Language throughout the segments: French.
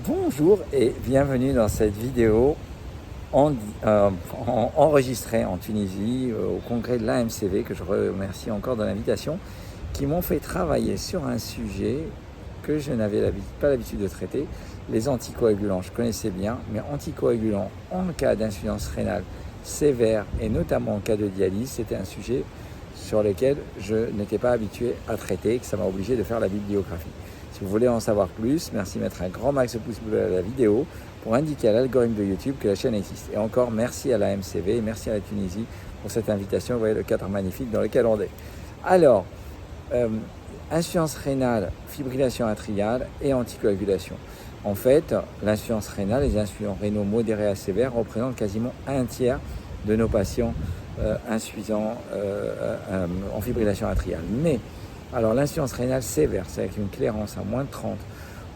Bonjour et bienvenue dans cette vidéo enregistrée en Tunisie au congrès de l'AMCV, que je remercie encore de l'invitation, qui m'ont fait travailler sur un sujet que je n'avais pas l'habitude de traiter, les anticoagulants. Je connaissais bien, mais anticoagulants en cas d'insuffisance rénale sévère et notamment en cas de dialyse, c'était un sujet sur lequel je n'étais pas habitué à traiter et que ça m'a obligé de faire la bibliographie. Si vous voulez en savoir plus, merci de mettre un grand max de pouces bleus à la vidéo pour indiquer à l'algorithme de YouTube que la chaîne existe. Et encore merci à la MCV et merci à la Tunisie pour cette invitation. Vous voyez le cadre magnifique dans lequel on est. Alors, insuffisance rénale, fibrillation atriale et anticoagulation. En fait, l'insuffisance rénale, les insuffisants rénaux modérés à sévères représentent quasiment un tiers de nos patients insuffisants en fibrillation atriale. Mais alors l'insuffisance rénale sévère, c'est avec une clairance à moins de 30,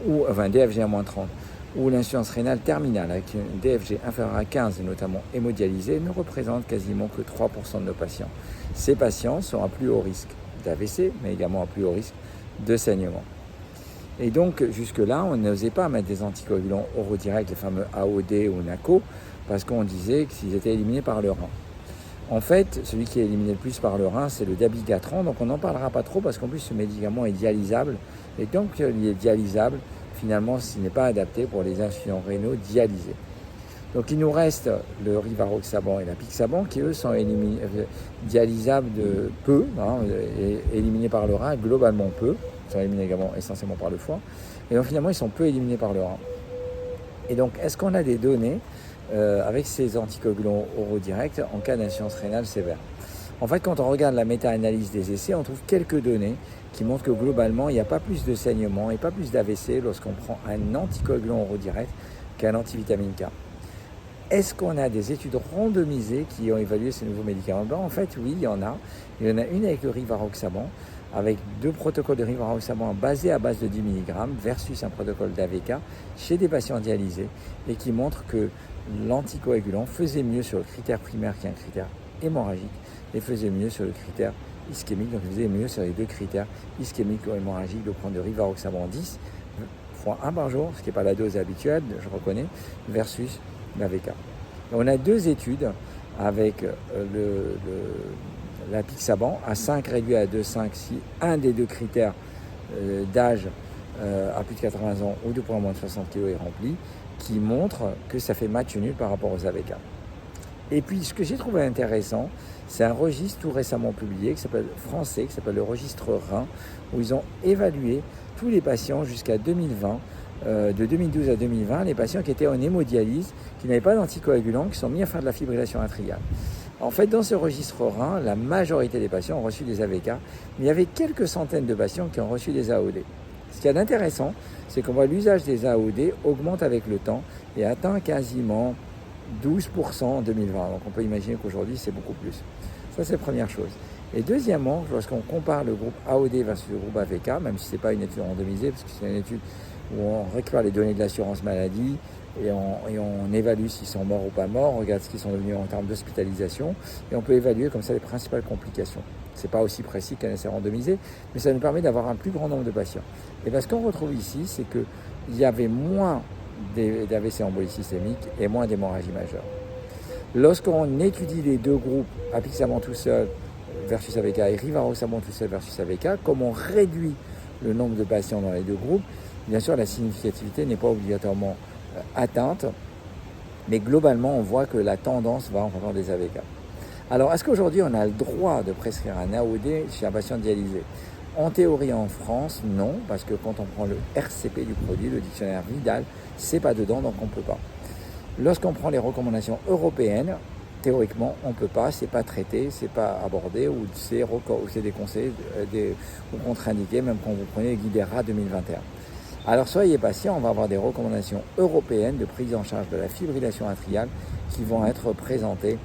ou enfin DFG à moins de 30, ou l'insuffisance rénale terminale avec une DFG inférieure à 15, notamment hémodialysée, ne représente quasiment que 3% de nos patients. Ces patients sont à plus haut risque d'AVC, mais également à plus haut risque de saignement. Et donc jusque-là, on n'osait pas mettre des anticoagulants oraux directs, les fameux AOD ou NACO, parce qu'on disait qu'ils étaient éliminés par le rein. En fait, celui qui est éliminé le plus par le rein, c'est le dabigatran, donc on n'en parlera pas trop parce qu'en plus ce médicament est dialysable, et donc il est dialysable, finalement ce n'est pas adapté pour les insuffisants rénaux dialysés. Donc il nous reste le rivaroxaban et l'apixaban qui eux sont dialysables de peu, éliminés par le rein, globalement peu, ils sont éliminés également essentiellement par le foie, et donc finalement ils sont peu éliminés par le rein. Et donc est-ce qu'on a des données avec ces anticoagulants oraux directs en cas d'insuffisance rénale sévère? En fait, quand on regarde la méta-analyse des essais, on trouve quelques données qui montrent que globalement, il n'y a pas plus de saignement et pas plus d'AVC lorsqu'on prend un anticoagulant oraux direct qu'un antivitamine K. Est-ce qu'on a des études randomisées qui ont évalué ces nouveaux médicaments? En fait, oui, il y en a. Il y en a une avec le rivaroxaban, avec 2 protocoles de rivaroxaban basés à base de 10 mg versus un protocole d'AVK chez des patients dialysés et qui montre que l'anticoagulant faisait mieux sur le critère primaire qui est un critère hémorragique et faisait mieux sur le critère ischémique. Donc il faisait mieux sur les 2 critères ischémiques ou hémorragiques de prendre de rivaroxaban 10 fois 1 par jour, ce qui n'est pas la dose habituelle, je reconnais, versus l'AVK. On a 2 études avec l'apixaban à 5 réduit à 2,5 si un des 2 critères d'âge à plus de 80 ans ou de poids moins de 60 kg est rempli, qui montre que ça fait match nul par rapport aux AVK. Et puis ce que j'ai trouvé intéressant, c'est un registre tout récemment publié français qui s'appelle le registre Rhin, où ils ont évalué tous les patients jusqu'à 2020, de 2012 à 2020, les patients qui étaient en hémodialyse, qui n'avaient pas d'anticoagulants, qui sont mis à faire de la fibrillation atriale. En fait, dans ce registre Rhin, la majorité des patients ont reçu des AVK, mais il y avait quelques centaines de patients qui ont reçu des AOD. Ce qu'il y a d'intéressant, c'est qu'on voit l'usage des AOD augmente avec le temps et atteint quasiment 12% en 2020. Donc on peut imaginer qu'aujourd'hui, c'est beaucoup plus. Ça, c'est la première chose. Et deuxièmement, lorsqu'on compare le groupe AOD versus le groupe AVK, même si ce n'est pas une étude randomisée, parce que c'est une étude où on récupère les données de l'assurance maladie et on évalue s'ils sont morts ou pas morts, on regarde ce qu'ils sont devenus en termes d'hospitalisation, et on peut évaluer comme ça les principales complications. Ce n'est pas aussi précis qu'un essai randomisé, mais ça nous permet d'avoir un plus grand nombre de patients. Et bien, ce qu'on retrouve ici, c'est qu'il y avait moins d'AVC embolie systémique et moins d'hémorragie majeure. Lorsqu'on étudie les 2 groupes, apixaban tout seul versus AVK et rivaroxaban tout seul versus AVK, comme on réduit le nombre de patients dans les 2 groupes, bien sûr la significativité n'est pas obligatoirement atteinte, mais globalement on voit que la tendance va en faveur des AVK. Alors est-ce qu'aujourd'hui on a le droit de prescrire un AOD chez un patient dialysé? En théorie en France, non, parce que quand on prend le RCP du produit, le dictionnaire Vidal, c'est pas dedans, donc on ne peut pas. Lorsqu'on prend les recommandations européennes, théoriquement, on ne peut pas, c'est pas traité, c'est pas abordé, ou c'est déconseillé ou contre-indiqué, même quand vous prenez les guides ERA 2021. Alors soyez patient, on va avoir des recommandations européennes de prise en charge de la fibrillation atriale qui vont être présentées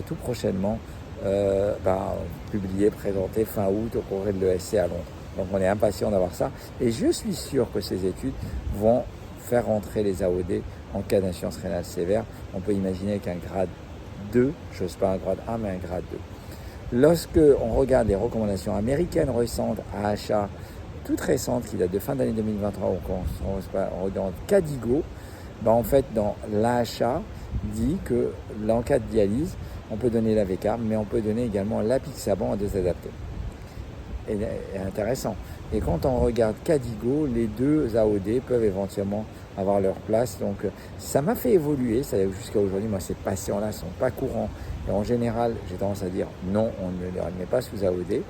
tout prochainement, publiées, présentées fin août au congrès de l'ESC à Londres. Donc on est impatient d'avoir ça, et je suis sûr que ces études vont faire rentrer les AOD en cas d'insuffisance rénale sévère. On peut imaginer qu'un grade 2, je n'ose pas un grade 1, mais un grade 2. Lorsque on regarde les recommandations américaines récentes, AHA toute récente qui date de fin d'année 2023, où on regarde Cadigo, en fait, dans l'AHA, dit que en cas de dialyse, on peut donner l'AVK, mais on peut donner également l'apixaban à dose adaptée. Et intéressant. Et quand on regarde Cadigo, les deux AOD peuvent éventuellement avoir leur place. Donc ça m'a fait évoluer. Jusqu'à aujourd'hui, moi, ces patients-là ne sont pas courants. Et en général, j'ai tendance à dire non, on ne les met pas sous AOD.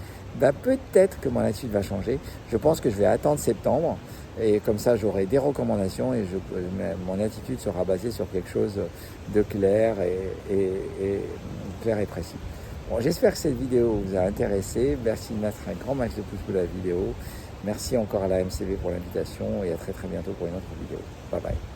Peut-être que mon attitude va changer. Je pense que je vais attendre septembre. Et comme ça, j'aurai des recommandations et mon attitude sera basée sur quelque chose de clair clair et précis. Bon, j'espère que cette vidéo vous a intéressé. Merci de mettre un grand max de pouces sous la vidéo. Merci encore à la MCV pour l'invitation et à très bientôt pour une autre vidéo. Bye bye.